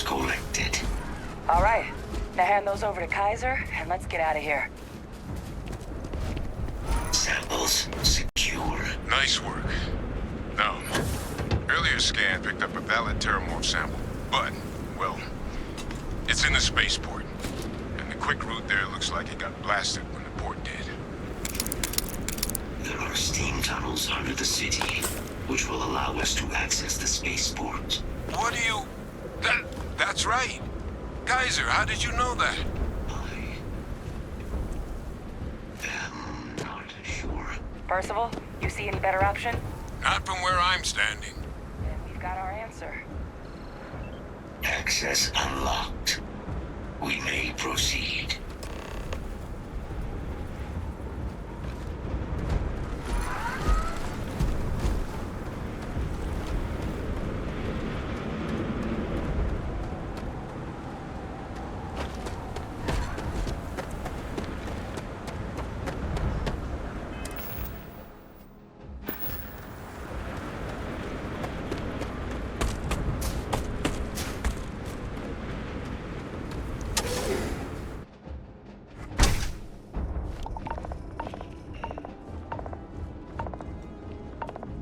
Collected. All right. Now hand those over to Kaiser, and let's get out of here. Samples secure. Nice work. Now, earlier scan picked up a valid terramorph sample, but, well, it's in the spaceport. And the quick route there looks like it got blasted when the port did. There are steam tunnels under the city, which will allow us to access the spaceport. What do you... That's right. Kaiser, how did you know that? I am not sure. Percival, you see any better option? Not from where I'm standing. Then we've got our answer. Access unlocked. We may proceed.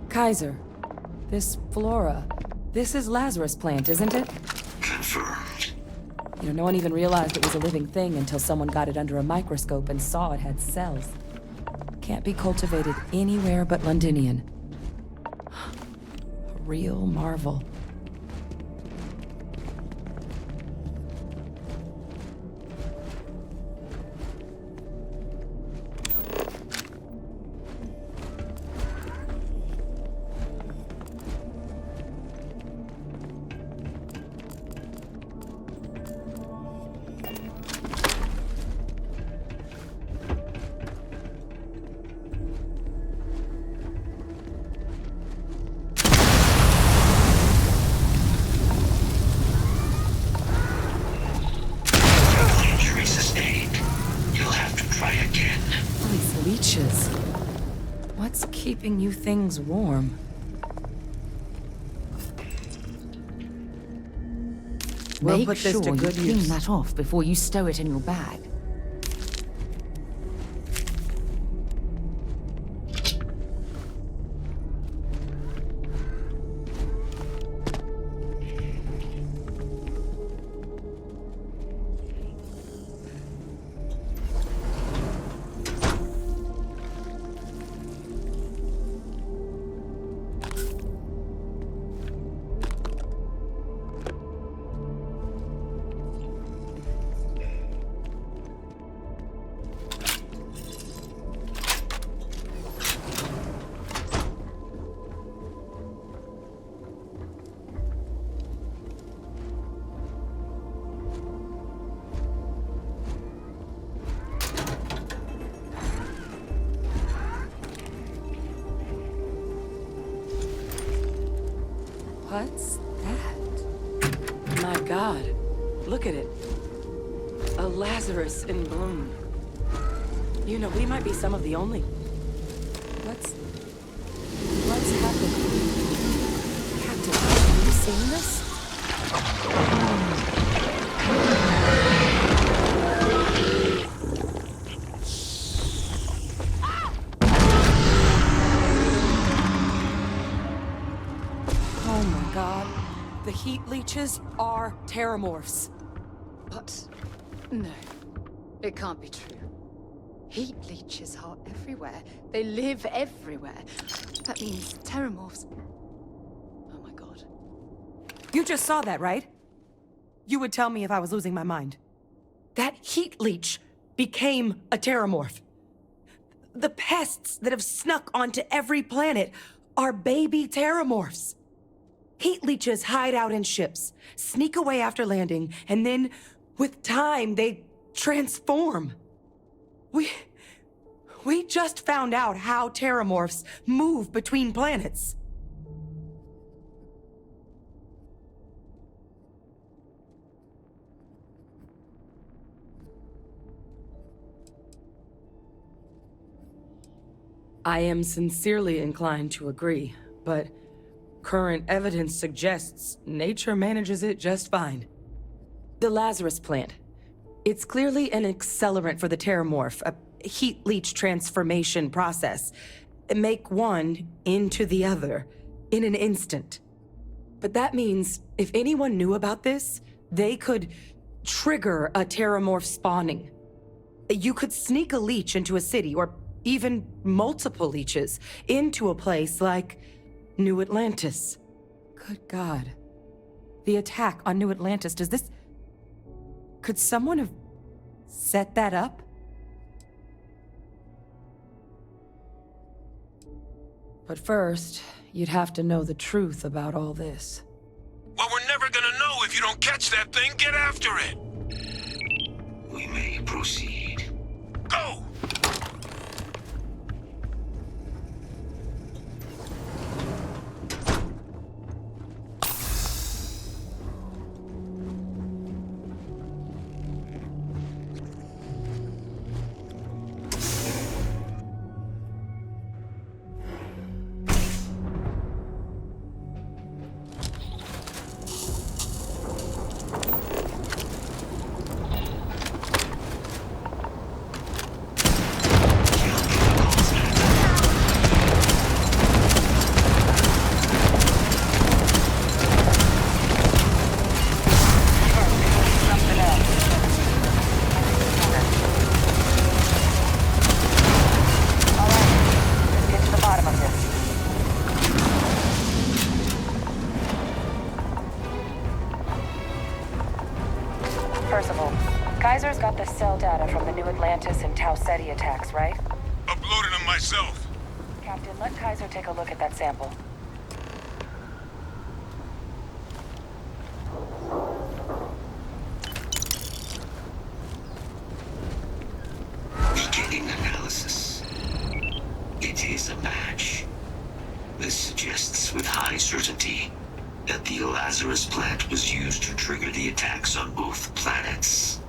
Kaiser, this flora, this is Lazarus plant, isn't it? Confirmed. You know, no one even realized it was a living thing until someone got it under a microscope and saw it had cells. Can't be cultivated anywhere but Londinian. A real marvel. What's keeping you things warm? We'll put this to good use. Clean that off before you stow it in your bag. What's that? My God, look at it. A Lazarus in bloom. You know, we might be some of the only... What's happening? Captain, have you seen this? The heat leeches are terramorphs. But no, it can't be true. Heat leeches are everywhere. They live everywhere. That means terramorphs. Oh my God. You just saw that, right? You would tell me if I was losing my mind. That heat leech became a terramorph. The pests that have snuck onto every planet are baby terramorphs. Heat leeches hide out in ships, sneak away after landing, and then, with time, they transform. We just found out how terramorphs move between planets. I am sincerely inclined to agree, but current evidence suggests nature manages it just fine. The Lazarus plant. It's clearly an accelerant for the terramorph, a heat leech transformation process. Make one into the other in an instant. But that means if anyone knew about this, they could trigger a terramorph spawning. You could sneak a leech into a city, or even multiple leeches, into a place like New Atlantis. Good God. The attack on New Atlantis, could someone have set that up? But first, you'd have to know the truth about all this. Well, we're never gonna know if you don't catch that thing. Get after it! We may proceed. Go! Kaiser's got the cell data from the New Atlantis and Tau Ceti attacks, right? Uploaded them myself. Captain, let Kaiser take a look at that sample. Beginning analysis. It is a match. This suggests with high certainty that the Lazarus plant was used to trigger the attacks on both planets.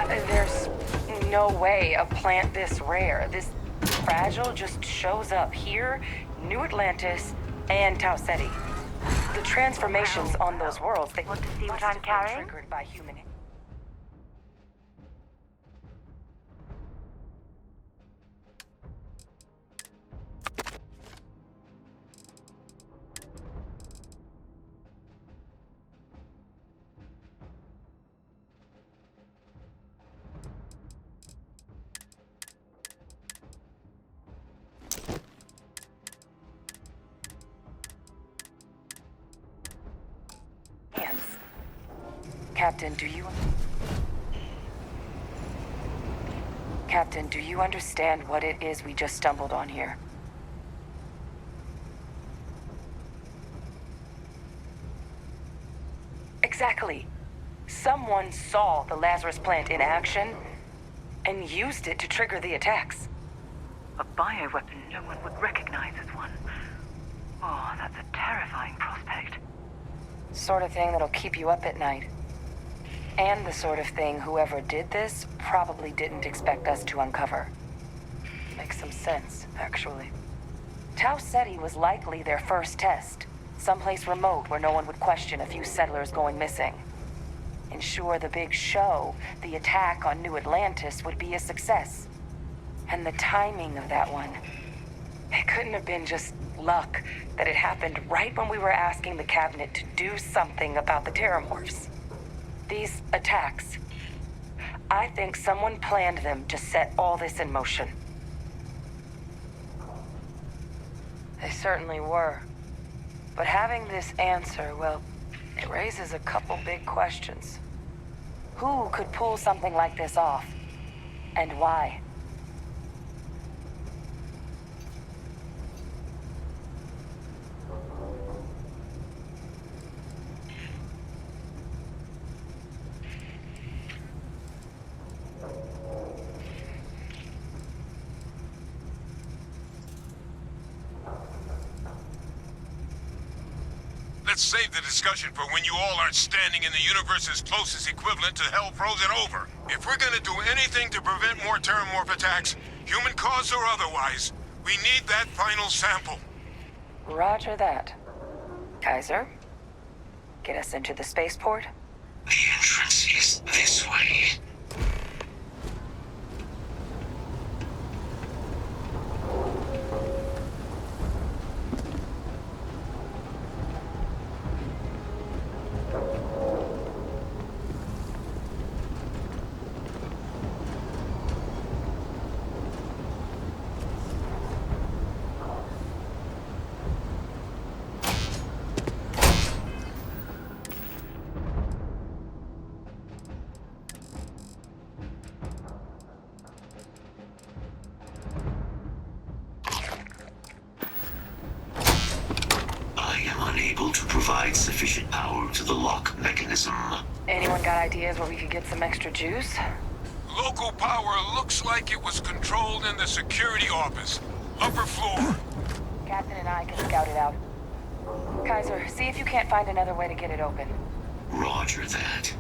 There's no way a plant this rare, this fragile, just shows up here, New Atlantis, and Tau Ceti. The transformations on those worlds, they Want to see what must I'm have been carrying? triggered by human. Captain, do you understand what it is we just stumbled on here? Exactly. Someone saw the Lazarus plant in action and used it to trigger the attacks. A bioweapon no one would recognize as one. Oh, that's a terrifying prospect. Sort of thing that'll keep you up at night. And the sort of thing whoever did this probably didn't expect us to uncover. Makes some sense, actually. Tau Ceti was likely their first test. Someplace remote where no one would question a few settlers going missing. Ensure the big show, the attack on New Atlantis, would be a success. And the timing of that one. It couldn't have been just luck that it happened right when we were asking the cabinet to do something about the terramorphs. These attacks, I think someone planned them to set all this in motion. They certainly were. But having this answer, well, it raises a couple big questions. Who could pull something like this off? And why? Let's save the discussion for when you all aren't standing in the universe's closest equivalent to hell frozen over. If we're gonna do anything to prevent more Terramorph attacks, human caused or otherwise, we need that final sample. Roger that. Kaiser, get us into the spaceport? The entrance is this way. Unable to provide sufficient power to the lock mechanism. Anyone got ideas where we could get some extra juice? Local power looks like it was controlled in the security office. Upper floor. Captain and I can scout it out. Kaiser, see if you can't find another way to get it open. Roger that.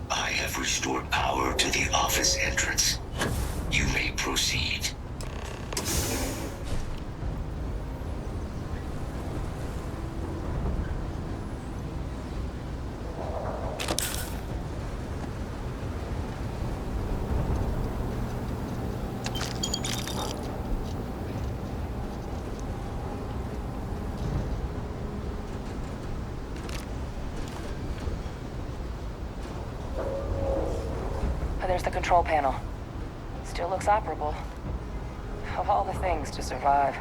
I have restored power to the office entrance. You may proceed. There's the control panel. Still looks operable. Of all the things to survive.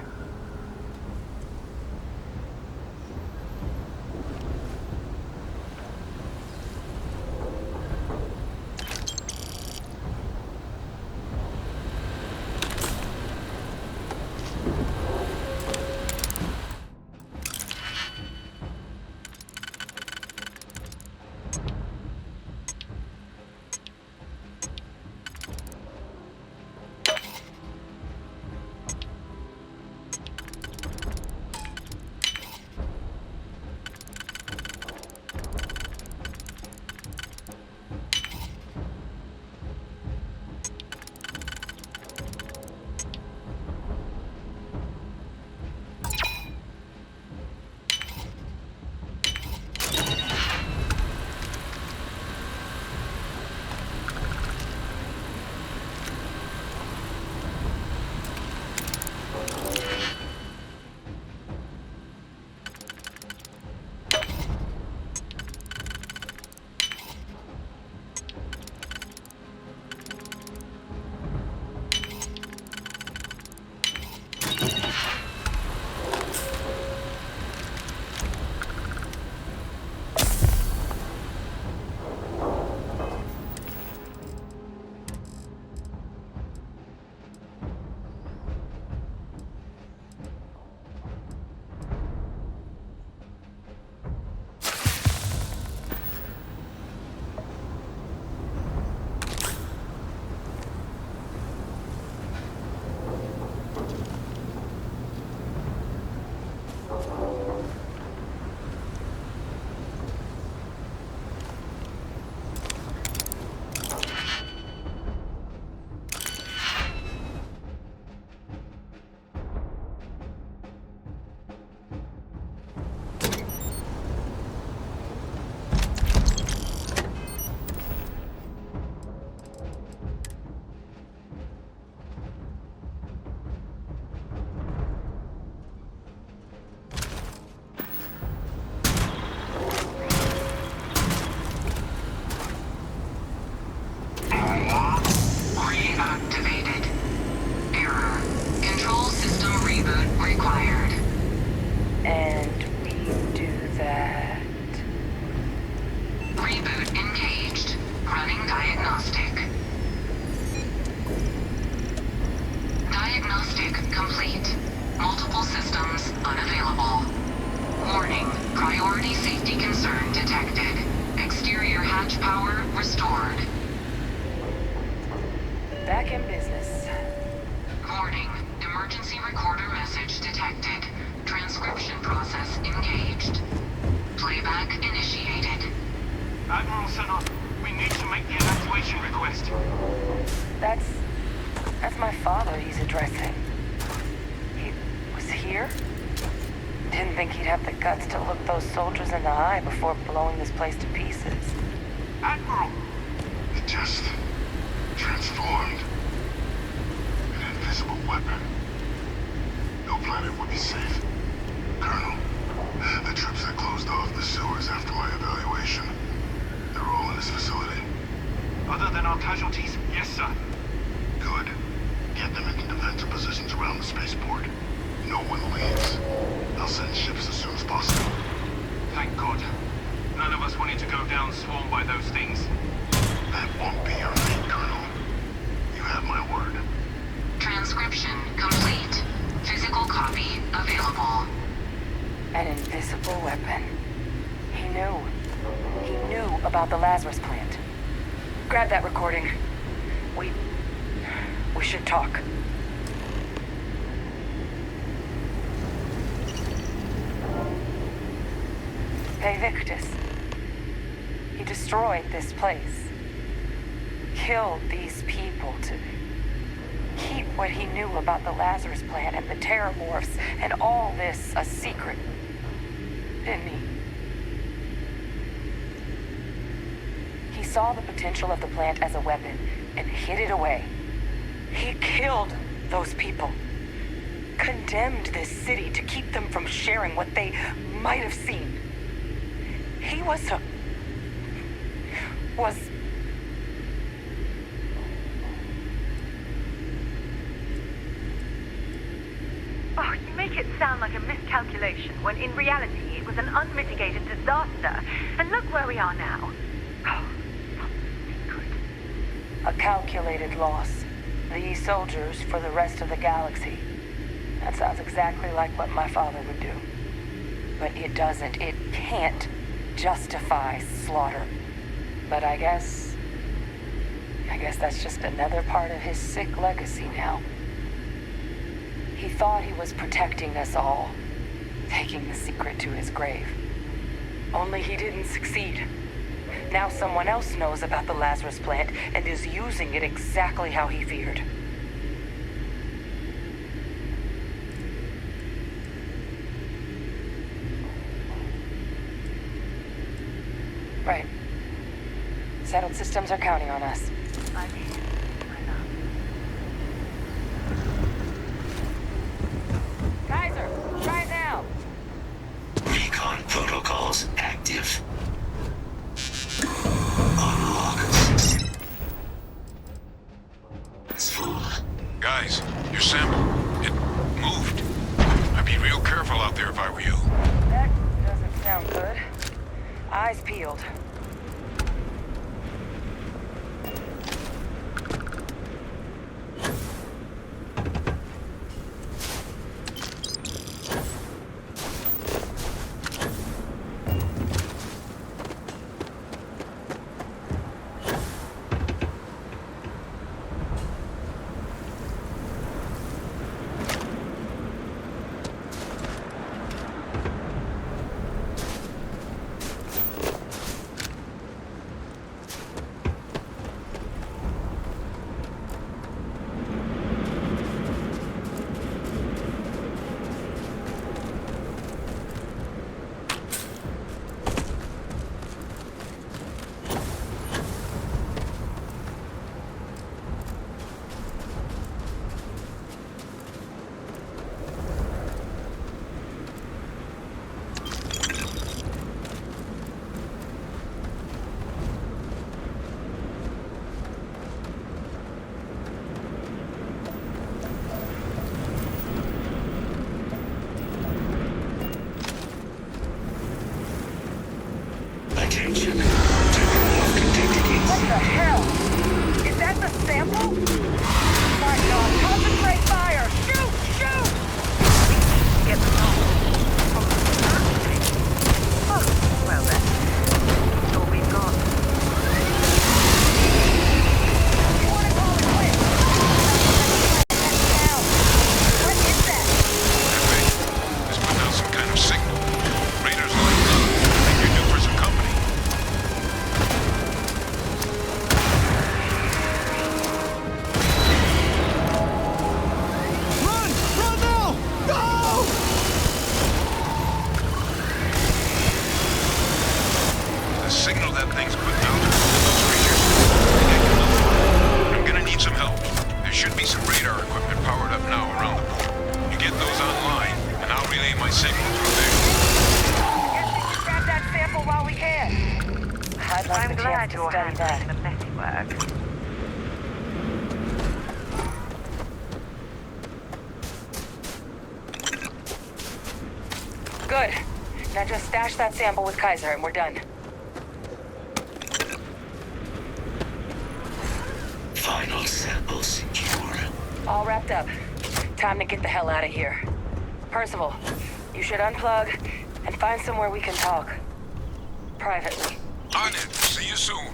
Back in business. Warning. Emergency recorder message detected. Transcription process engaged. That's my father he's addressing. He was here? Didn't think he'd have the guts to look those soldiers in the eye before blowing this place to pieces. Admiral! It just transformed. An invisible weapon. No planet would be safe. Colonel, the troops that closed off the sewers after my evaluation, they're all in this facility. Other than our casualties? Yes, sir. Good. Get them into defensive positions around the spaceport. No one leaves. I'll send ships as soon as possible. Thank God. None of us wanted to go down swarmed by those things. That won't be your fate, Colonel. You have my word. Transcription complete. Physical copy available. An invisible weapon. He knew. He knew about the Lazarus plant. Grab that recording. We should talk. Hey, Victus. He destroyed this place. Killed these people to keep what he knew about the Lazarus plant and the Terramorphs and all this a secret. Didn't he? He saw the potential of the plant as a weapon and hid it away. He killed those people. Condemned this city to keep them from sharing what they might have seen. He was Oh, you make it sound like a miscalculation, when in reality it was an unmitigated disaster. And look where we are now. Oh, something secret. a calculated loss. These soldiers for the rest of the galaxy. That sounds exactly like what my father would do. But it doesn't, it can't justify slaughter. But I guess that's just another part of his sick legacy now. He thought he was protecting us all, taking the secret to his grave. Only he didn't succeed. Now someone else knows about the Lazarus plant and is using it exactly how he feared. Right. Settled systems are counting on us. I'm here. I know. Kaiser, try it now. Recon protocols active. Unlock. It's full. Guys, your sample, it moved. I'd be real careful out there if I were you. That doesn't sound good. Eyes peeled. Attention. Terminal detected What the hell? Is that the sample? My God, concentrate fire! Shoot! Shoot! Get the sample. Oh, well then. That's all we've got. You want to call it quits? Now. What is that? That thing is putting out some kind of signal. Raiders like that. Think you're due for some company. signal that thing's putting out to those creatures, I think I can nullify it. I'm gonna need some help. There should be some radar equipment powered up now around the port. You get those online, and I'll relay my signal through there. Guess we should grab that sample while we can. I'd like I'm the glad chance to you're study handling that. the messy work. Good. Now just stash that sample with Kaiser and we're done. Final sample secure. All wrapped up. Time to get the hell out of here. Percival, you should unplug and find somewhere we can talk. Privately. On it. See you soon.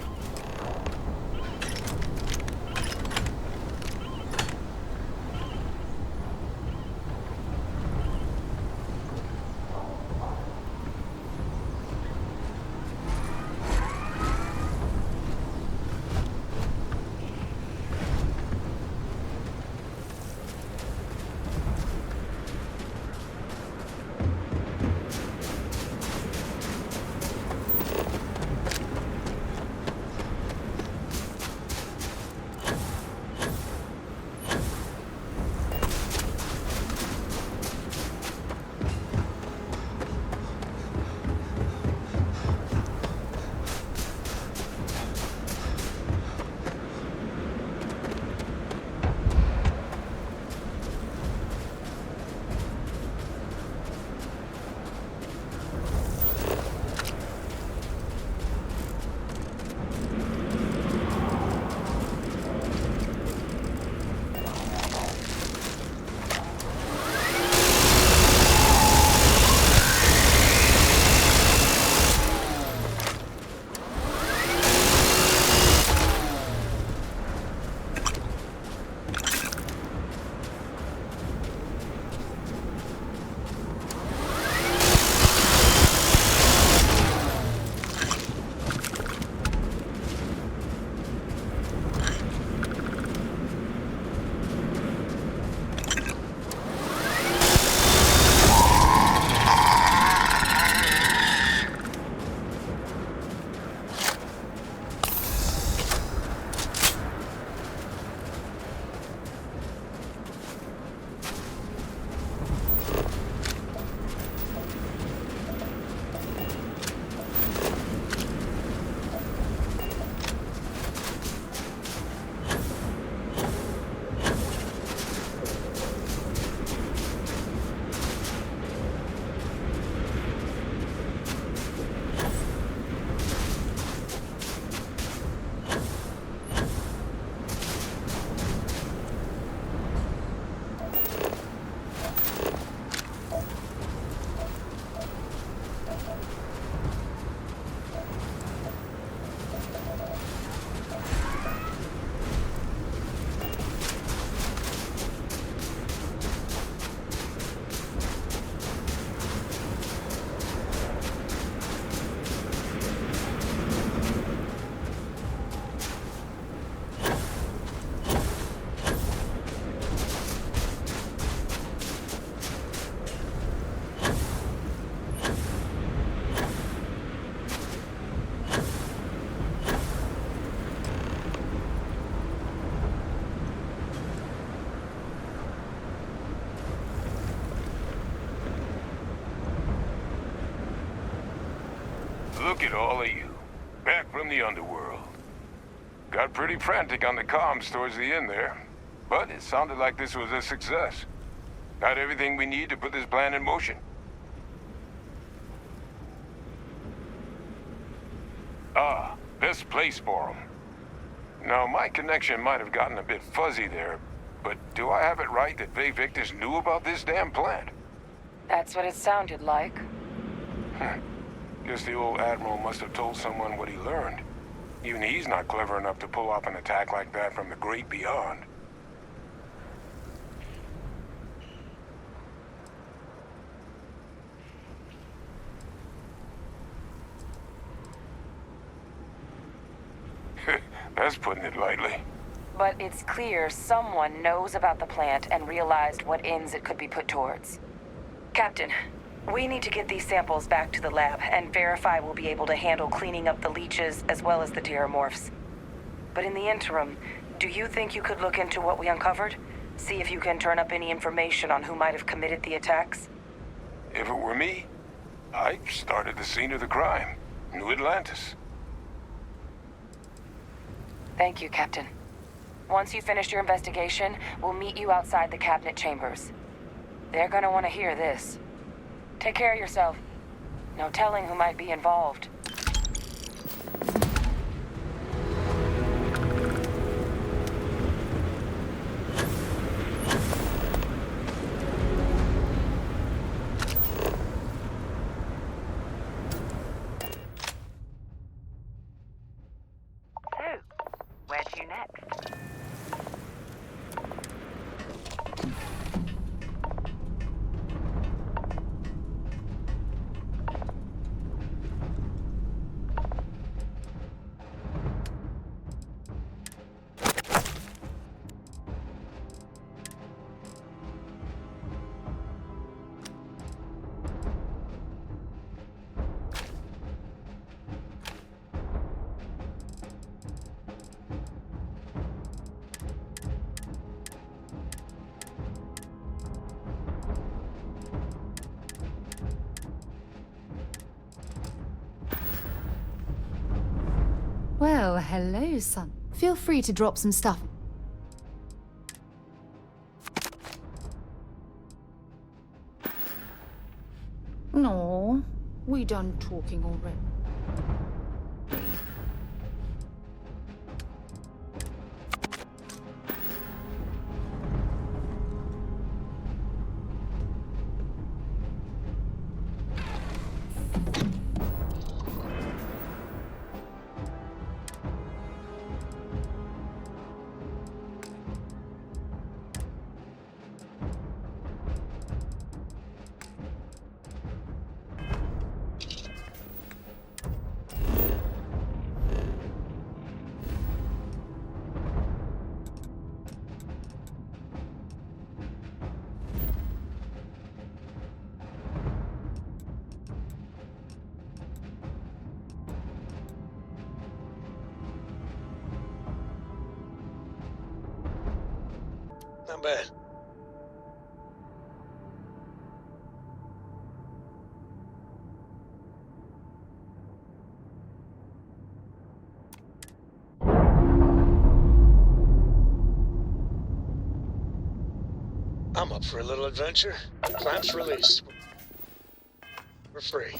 Look at all of you. Back from the underworld. Got pretty frantic on the comms towards the end there. But it sounded like this was a success. Got everything we need to put this plan in motion. Ah, best place for them. Now, my connection might have gotten a bit fuzzy there, but do I have it right that Vay Victus knew about this damn plant? That's what it sounded like. Guess the old Admiral must have told someone what he learned. Even he's not clever enough to pull off an attack like that from the great beyond. That's putting it lightly. But it's clear someone knows about the plant and realized what ends it could be put towards. Captain, We need to get these samples back to the lab and verify we'll be able to handle cleaning up the leeches as well as the terramorphs. But in the interim, do you think you could look into what we uncovered? See if you can turn up any information on who might have committed the attacks? If it were me, I'd start at the scene of the crime. New Atlantis. Thank you, Captain. Once you've finished your investigation, we'll meet you outside the cabinet chambers. They're gonna want to hear this. Take care of yourself. No telling who might be involved. So, where to next? Well, hello, son. Feel free to drop some stuff. No, we done talking already. Not bad. I'm up for a little adventure. Clamps released. We're free.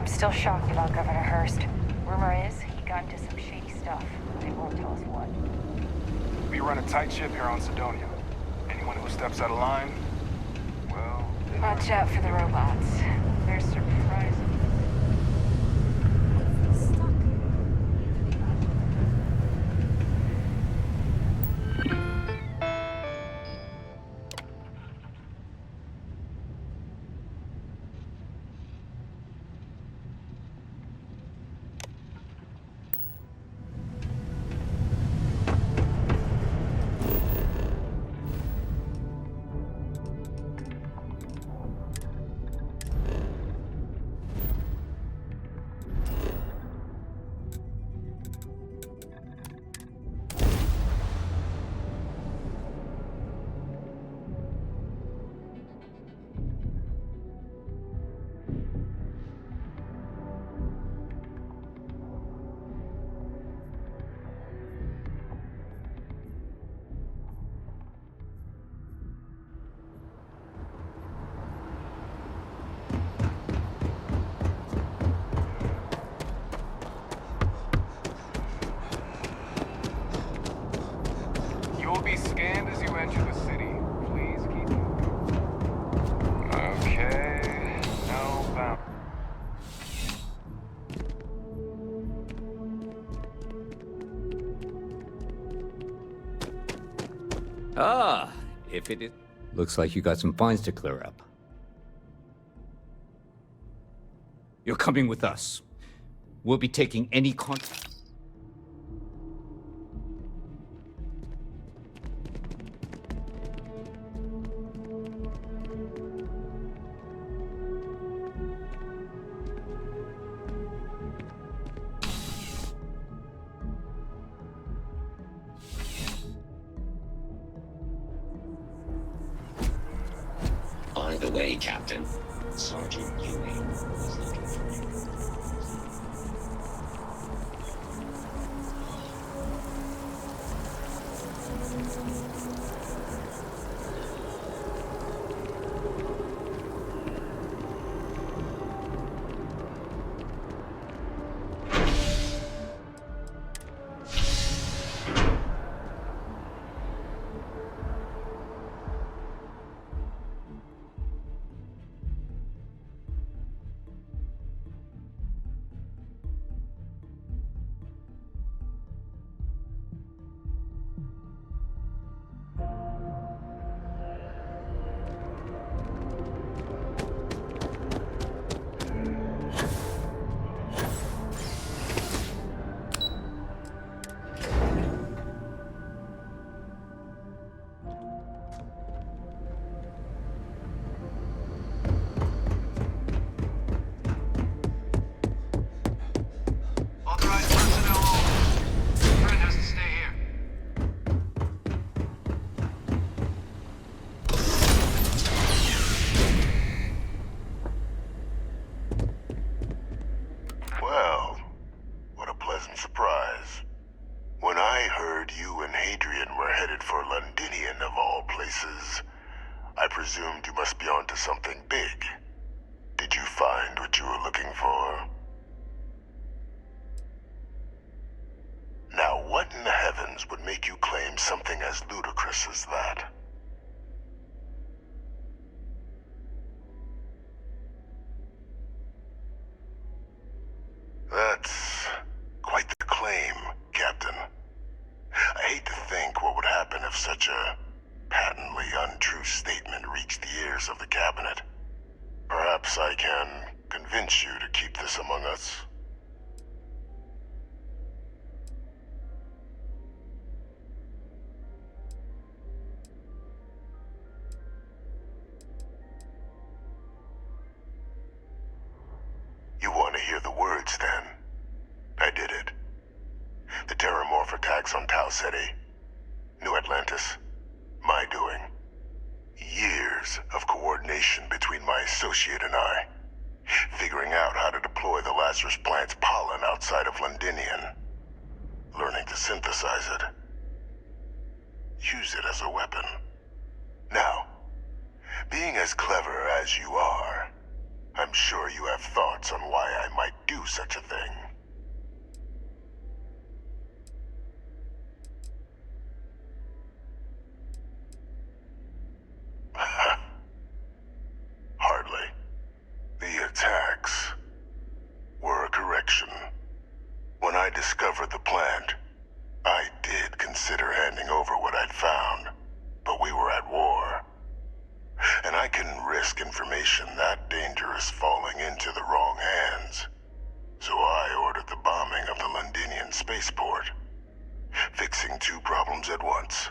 Still shocked about Governor Hurst. Rumor is he got into some shady stuff. They won't tell us what. We run a tight ship here on Sidonia. Anyone who steps out of line, well... Watch out for the robots. They're surprising. Ah, if it is... Looks like you got some fines to clear up. You're coming with us. We'll be taking any contact. By the way, Captain, Sergeant Ewing was looking for you. Authorized personnel only. Friend has to stay here. Well, what a pleasant surprise. When I heard you and Hadrian were headed for Londinian of all places, I presumed you must be onto something big. Did you find what you were looking for? Now, what in the heavens would make you claim something as ludicrous as that? That's quite the claim, Captain. I hate to think what would happen if such a patently untrue statement reached the ears of the Cabinet. Perhaps I can convince you to keep this among us. You want to hear the words, then? I did it. The Terramorph attacks on Tau Ceti, New Atlantis, my doing. Years of coordination between my associate and I, figuring out how to deploy the Lazarus plant's pollen outside of Londinian, learning to synthesize it, use it as a weapon. Now, being as clever as you are, I'm sure you have thoughts on why I might do such a thing. Hardly. The attacks were a correction. When I discovered the plant, I did consider handing over what I'd found, but we were at war. And I couldn't risk information that dangerous falling into the wrong hands. So I ordered the bombing of the Londinian spaceport, fixing two problems at once.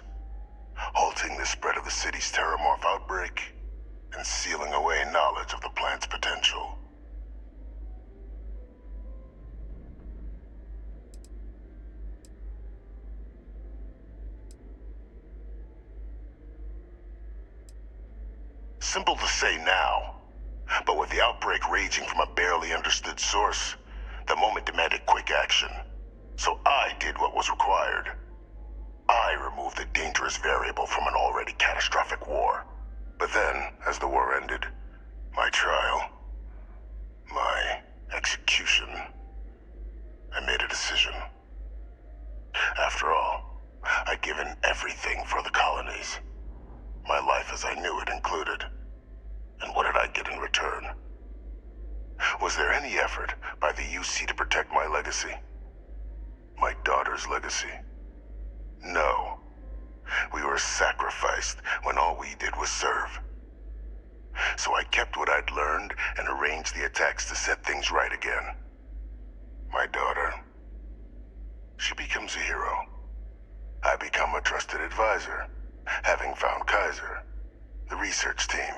Halting the spread of the city's Terramorph outbreak, and sealing away knowledge of the plant's potential. Simple to say now, but with the outbreak raging from a barely understood source, the moment demanded quick action. So I did what was required. I removed the dangerous variable from an already catastrophic war. But then, as the war ended, my trial, my execution, I made a decision. After all, I'd given everything for the colonies. My life as I knew it included. And what did I get in return? Was there any effort by the UC to protect my legacy? My daughter's legacy? No. We were sacrificed when all we did was serve. So I kept what I'd learned and arranged the attacks to set things right again. My daughter, she becomes a hero. I become a trusted advisor, having found Kaiser, the research team,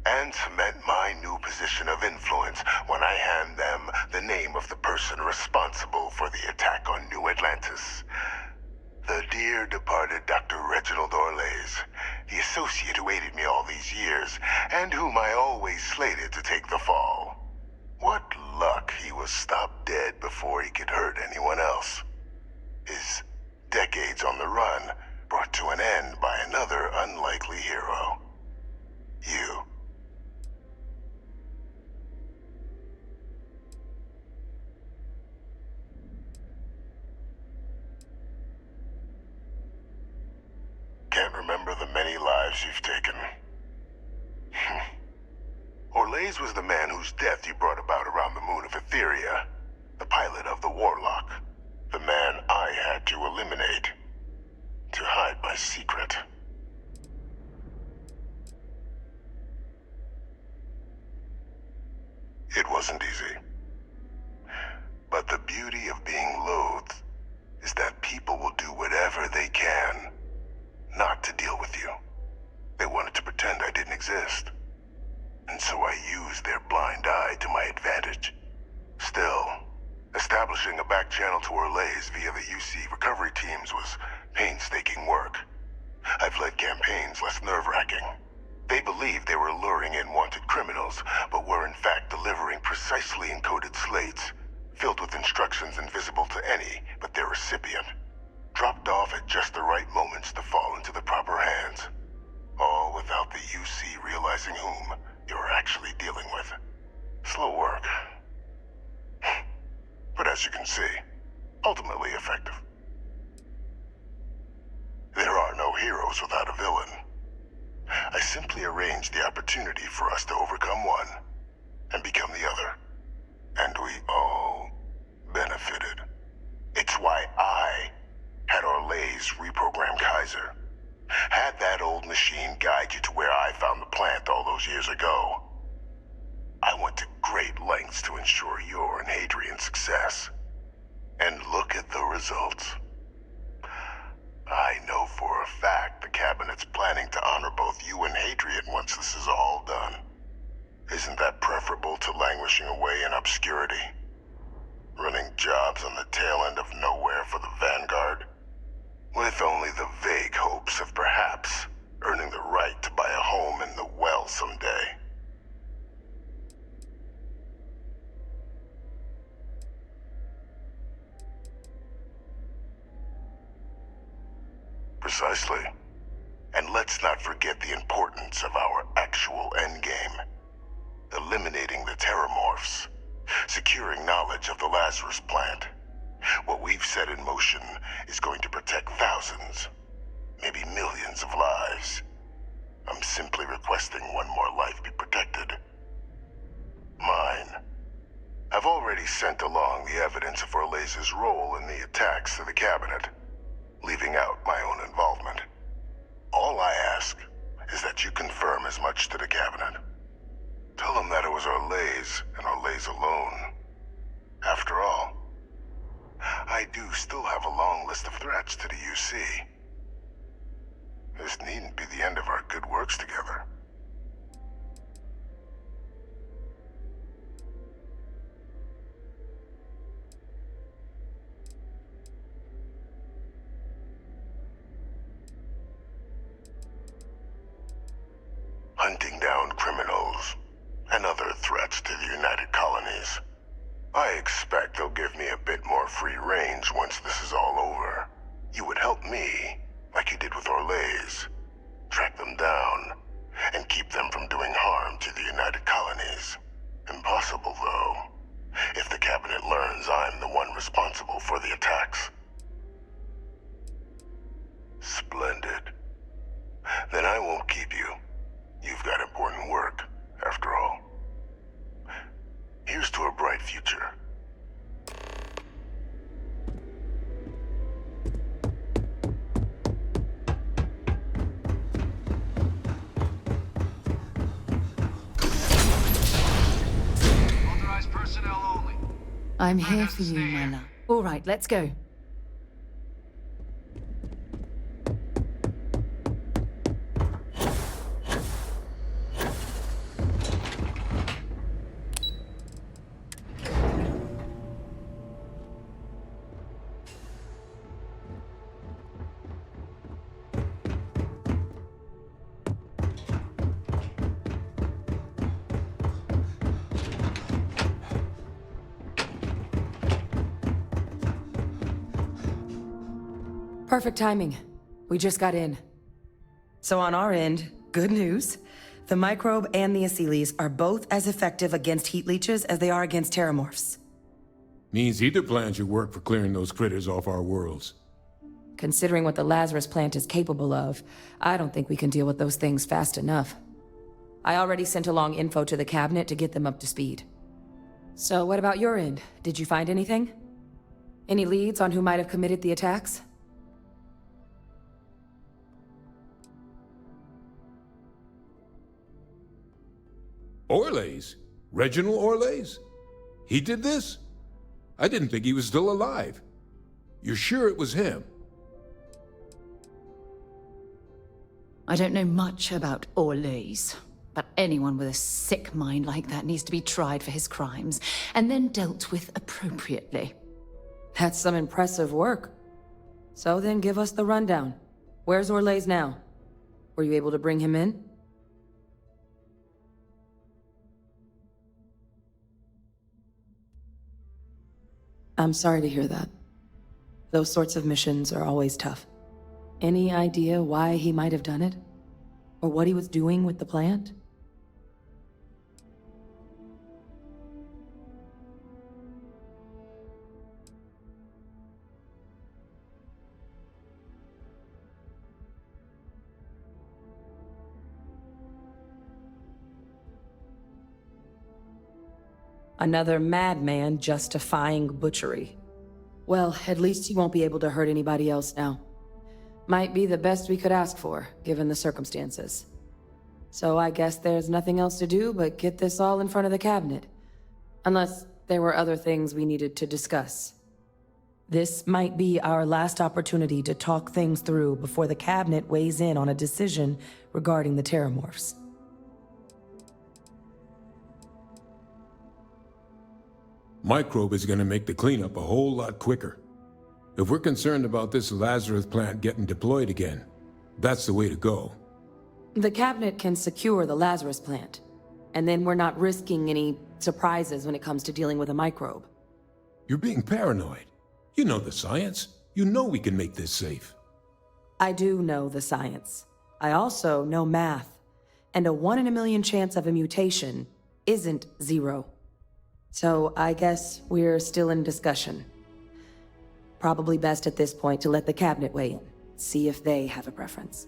and cement my new position of influence when I hand them the name of the person responsible for the attack on New Atlantis. The dear departed Dr. Reginald Orlays, the associate who aided me all these years, and whom I always slated to take the fall. What luck he was stopped dead before he could hurt anyone else. His decades on the run brought to an end by another unlikely hero. You. Can't remember the many lives you've taken. Orlays was the man whose death you brought about around the moon of Etheria, the pilot of the Warlock, the man I had to eliminate, to hide my secret. It wasn't easy. But the beauty of being loathed is that people will do whatever they can not to deal with you. They wanted to pretend I didn't exist. And so I used their blind eye to my advantage. Still, establishing a back channel to Orlays via the UC recovery teams was painstaking work. I've led campaigns less nerve-wracking. They believed they were luring in wanted criminals, but were in fact delivering precisely encoded slates, filled with instructions invisible to any but their recipient, dropped off at just the right moments to fall into the proper hands. All without the UC realizing whom you were actually dealing with. Slow work. But as you can see, ultimately effective. There are no heroes without a villain. I simply arranged the opportunity for us to overcome one and become the other. And we all benefited. It's why I had Orlays reprogram Kaiser. Had that old machine guide you to where I found the plant all those years ago. I went to great lengths to ensure your and Hadrian's success. And look at the results. I know for a fact the Cabinet's planning to honor both you and Hadrian once this is all done. Isn't that preferable to languishing away in obscurity? Running jobs on the tail end of nowhere for the Vanguard? With only the vague hopes of perhaps earning the right to buy a home in the well someday. Precisely. And let's not forget the importance of our actual endgame. Eliminating the Terramorphs. Securing knowledge of the Lazarus plant. What we've set in motion is going to protect thousands, maybe millions of lives. I'm simply requesting one more life be protected. Mine. I've already sent along the evidence of Orlays' role in the attacks to the Cabinet, leaving out my own involvement. All I ask is that you confirm as much to the Cabinet. Tell them that it was Orlays and Orlays alone. After all, I do still have a long list of threats to the UC. This needn't be the end of our good works together. Hunting down criminals and other threats to the United Colonies. I expect they'll give me a bit more free range once this is all over. You would help me, like you did with Orlays. Track them down, and keep them from doing harm to the United Colonies. Impossible, though, if the Cabinet learns I'm the one responsible for the attacks. Splendid. Then I won't keep you. You've got important work, after all. Here's to a bright future. I'm here for you, my love. All right, let's go. Perfect timing. We just got in. So on our end, good news. The microbe and the Asylees are both as effective against heat leeches as they are against terramorphs. Means either plan should work for clearing those critters off our worlds. Considering what the Lazarus plant is capable of, I don't think we can deal with those things fast enough. I already sent along info to the cabinet to get them up to speed. So what about your end? Did you find anything? Any leads on who might have committed the attacks? Orlays? Reginald Orlays? He did this? I didn't think he was still alive. You're sure it was him? I don't know much about Orlays, but anyone with a sick mind like that needs to be tried for his crimes, and then dealt with appropriately. That's some impressive work. So then give us the rundown. Where's Orlays now? Were you able to bring him in? I'm sorry to hear that. Those sorts of missions are always tough. Any idea why he might have done it? Or what he was doing with the plant? Another madman justifying butchery. Well, at least he won't be able to hurt anybody else now. Might be the best we could ask for, given the circumstances. So I guess there's nothing else to do but get this all in front of the cabinet. Unless there were other things we needed to discuss. This might be our last opportunity to talk things through before the cabinet weighs in on a decision regarding the terramorphs. Microbe is gonna make the cleanup a whole lot quicker. If we're concerned about this Lazarus plant getting deployed again, that's the way to go. The cabinet can secure the Lazarus plant, and then we're not risking any surprises when it comes to dealing with a microbe. You're being paranoid. You know the science. You know we can make this safe. I do know the science. I also know math, and a 1 in a million chance of a mutation isn't 0. So I guess we're still in discussion. Probably best at this point to let the cabinet weigh in, see if they have a preference.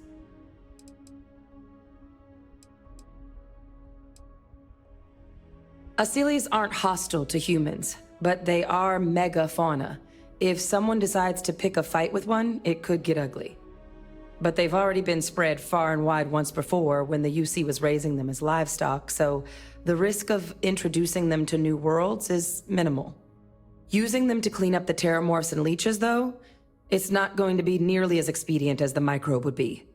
Asylees aren't hostile to humans, but they are megafauna. If someone decides to pick a fight with one, it could get ugly. But they've already been spread far and wide once before when the UC was raising them as livestock, so the risk of introducing them to new worlds is minimal. Using them to clean up the terramorphs and leeches, though, it's not going to be nearly as expedient as the microbe would be.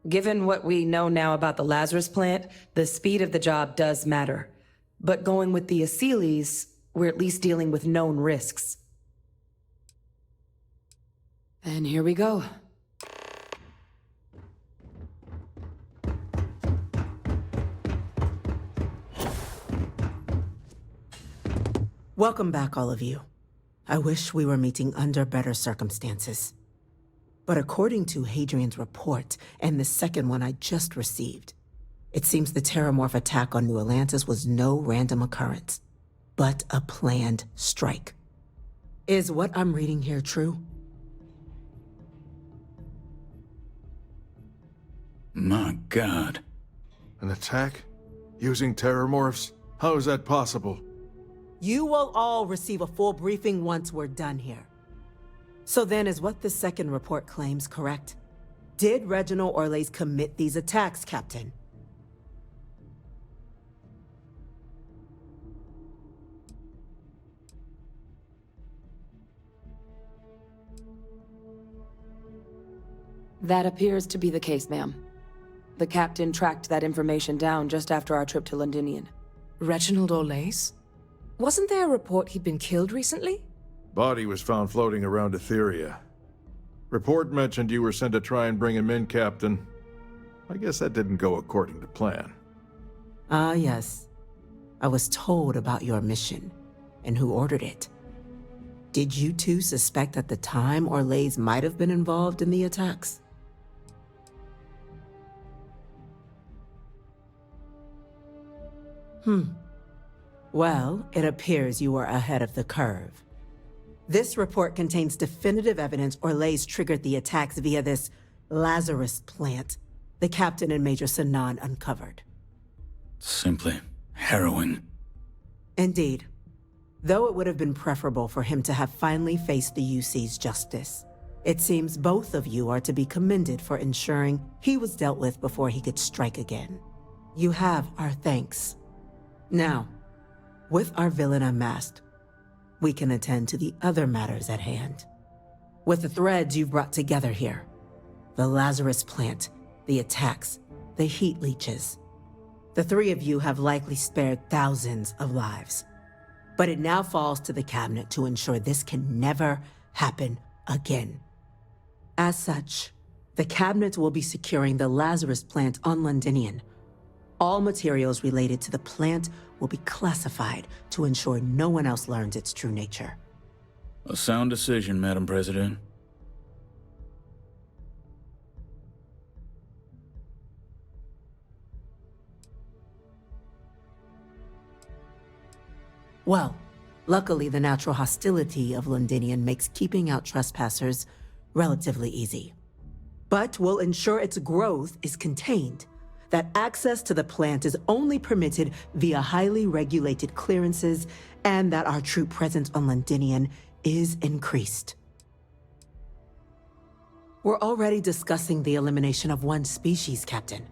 Given what we know now about the Lazarus plant, the speed of the job does matter. But going with the Asylees, we're at least dealing with known risks. And here we go. Welcome back, all of you. I wish we were meeting under better circumstances. But according to Hadrian's report, and the second one I just received, it seems the Terramorph attack on New Atlantis was no random occurrence, but a planned strike. Is what I'm reading here true? My God. An attack? Using Terramorphs? How is that possible? You will all receive a full briefing once we're done here. So then, is what the second report claims correct? Did Reginald Orlays commit these attacks, Captain? That appears to be the case, ma'am. The captain tracked that information down just after our trip to Londinian. Reginald Olays? Wasn't there a report he'd been killed recently? Body was found floating around Etheria. Report mentioned you were sent to try and bring him in, Captain. I guess that didn't go according to plan. Ah, yes. I was told about your mission and who ordered it. Did you two suspect at the time Olays might have been involved in the attacks? Well, it appears you were ahead of the curve. This report contains definitive evidence Olays triggered the attacks via this Lazarus plant the captain and Major Sanan uncovered. Simply harrowing. Indeed. Though it would have been preferable for him to have finally faced the UC's justice, it seems both of you are to be commended for ensuring he was dealt with before he could strike again. You have our thanks. Now, with our villain unmasked, we can attend to the other matters at hand. With the threads you've brought together here, the Lazarus plant, the attacks, the heat leeches, the three of you have likely spared thousands of lives. But it now falls to the cabinet to ensure this can never happen again. As such, the cabinet will be securing the Lazarus plant on Londinian. All materials related to the plant will be classified to ensure no one else learns its true nature. A sound decision, Madam President. Well, luckily the natural hostility of Londinian makes keeping out trespassers relatively easy. But we'll ensure its growth is contained, that access to the plant is only permitted via highly regulated clearances, and that our troop presence on Londinian is increased. We're already discussing the elimination of one species, Captain.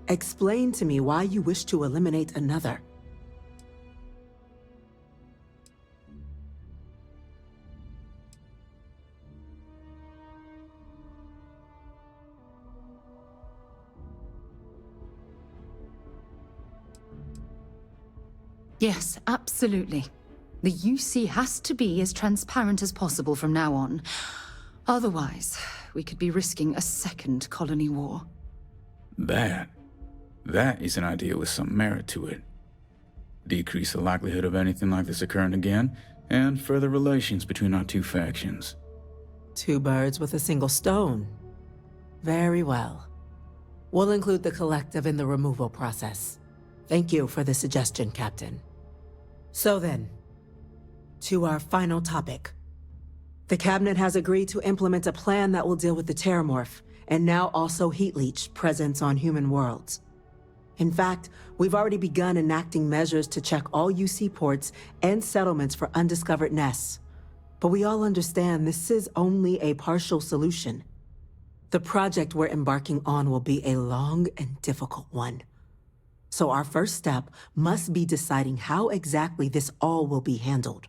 Explain to me why you wish to eliminate another. Yes, absolutely. The UC has to be as transparent as possible from now on. Otherwise, we could be risking a second colony war. That is an idea with some merit to it. Decrease the likelihood of anything like this occurring again, and further relations between our two factions. Two birds with a single stone. Very well. We'll include the collective in the removal process. Thank you for the suggestion, Captain. So then, to our final topic. The Cabinet has agreed to implement a plan that will deal with the Terramorph, and now also Heat Leech presence on human worlds. In fact, we've already begun enacting measures to check all UC ports and settlements for undiscovered nests. But we all understand this is only a partial solution. The project we're embarking on will be a long and difficult one. So our first step must be deciding how exactly this all will be handled.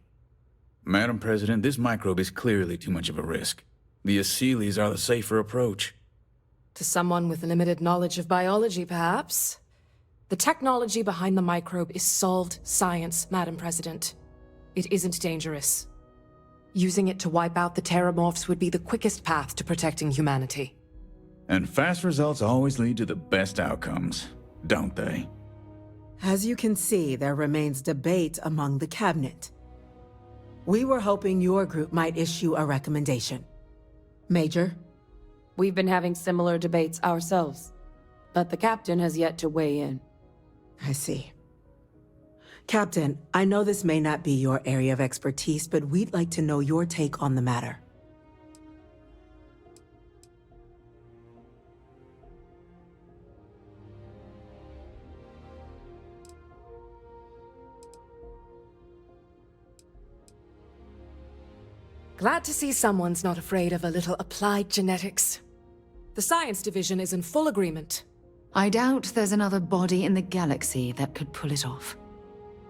Madam President, this microbe is clearly too much of a risk. The Aseles are the safer approach. To someone with limited knowledge of biology, perhaps? The technology behind the microbe is solved science, Madam President. It isn't dangerous. Using it to wipe out the Terramorphs would be the quickest path to protecting humanity. And fast results always lead to the best outcomes, don't they? As you can see, there remains debate among the Cabinet. We were hoping your group might issue a recommendation. Major? We've been having similar debates ourselves, but the captain has yet to weigh in. I see. Captain, I know this may not be your area of expertise, but we'd like to know your take on the matter. Glad to see someone's not afraid of a little applied genetics. The science division is in full agreement. I doubt there's another body in the galaxy that could pull it off.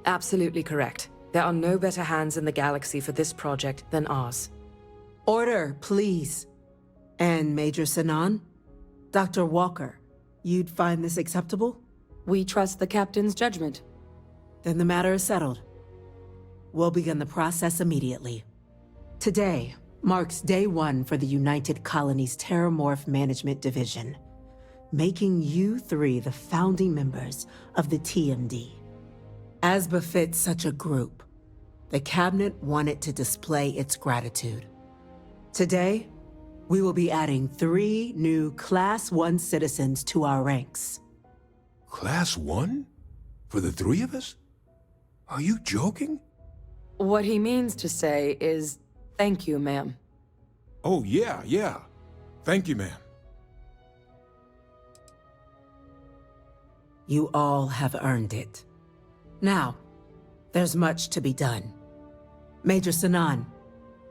Absolutely correct. There are no better hands in the galaxy for this project than ours. Order, please. And Major Sinan? Dr. Walker, you'd find this acceptable? We trust the captain's judgment. Then the matter is settled. We'll begin the process immediately. Today marks day one for the United Colonies Terramorph Management Division, making you three the founding members of the TMD. As befits such a group, the Cabinet wanted to display its gratitude. Today, we will be adding 3 new Class 1 citizens to our ranks. Class 1? For the 3 of us? Are you joking? What he means to say is, thank you, ma'am. Oh, yeah. Thank you, ma'am. You all have earned it. Now, there's much to be done. Major Sinan,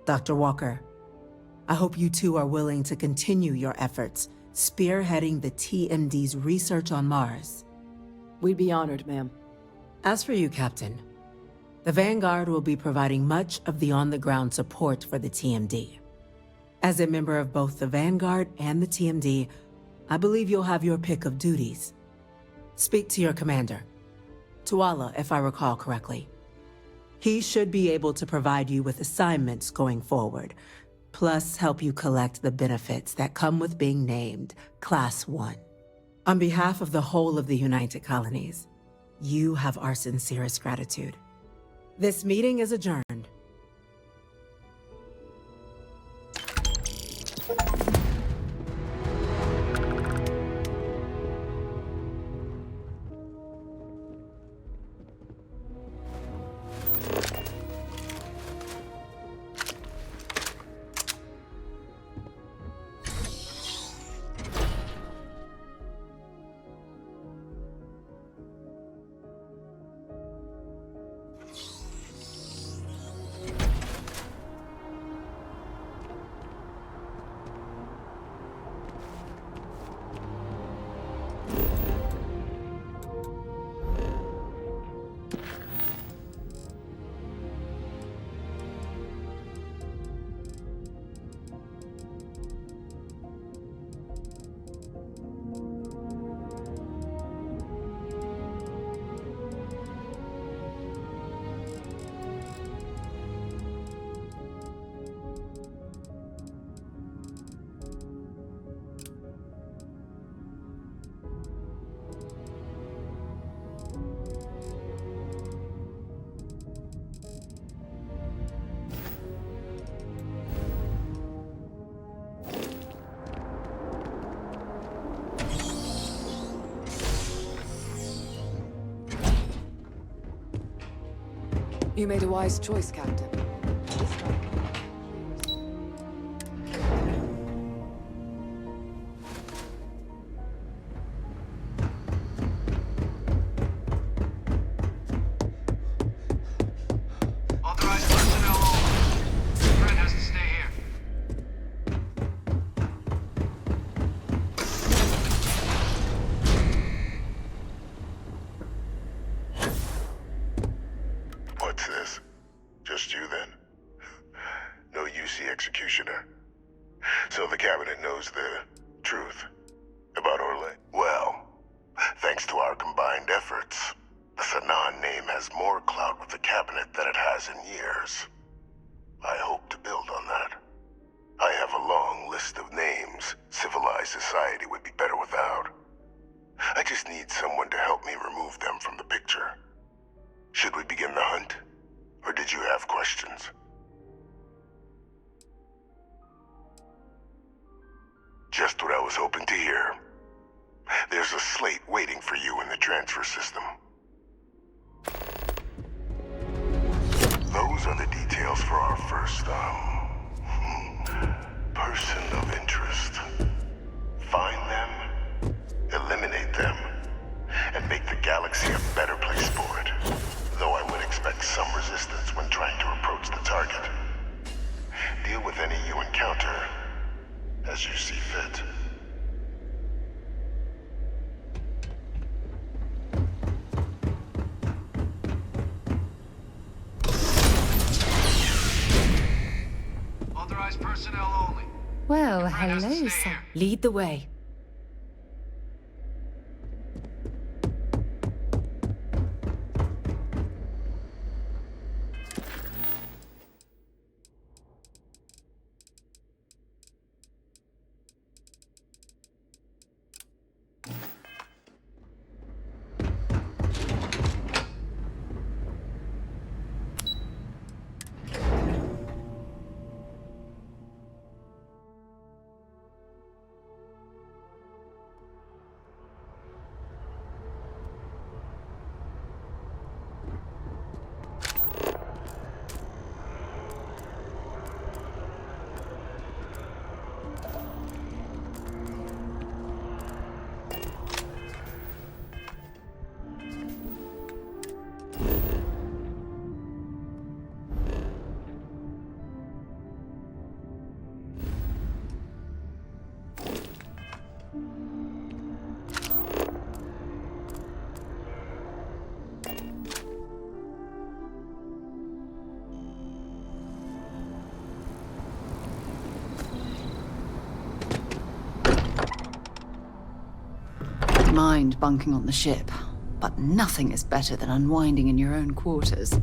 Dr. Walker, I hope you two are willing to continue your efforts spearheading the TMD's research on Mars. We'd be honored, ma'am. As for you, Captain, the Vanguard will be providing much of the on-the-ground support for the TMD. As a member of both the Vanguard and the TMD, I believe you'll have your pick of duties. Speak to your commander, Tuala, if I recall correctly. He should be able to provide you with assignments going forward, plus help you collect the benefits that come with being named Class 1. On behalf of the whole of the United Colonies, you have our sincerest gratitude. This meeting is adjourned. You made a wise choice, Captain. Authorized personnel only. Fred has to stay here. What's this? Just you then? No UC executioner. So the cabinet knows the truth about Orlais. Well, thanks to our combined efforts, the Sinan name has more clout with the cabinet than it has in years. I hope to build on that. I have a long list of names civilized society would be better without. I just need someone to help me remove them from the picture. Should we begin the hunt? Or did you have questions? Just what I was hoping to hear. There's a slate waiting for you in the transfer system. Those are the details for our first, person of interest. Find them, eliminate them, and make the galaxy a better place for it. Though I would expect some resistance when trying to approach the target. Deal with any you encounter as you see fit. Authorized personnel only. Well, hello, sir. Lead the way. Mind bunking on the ship, but nothing is better than unwinding in your own quarters.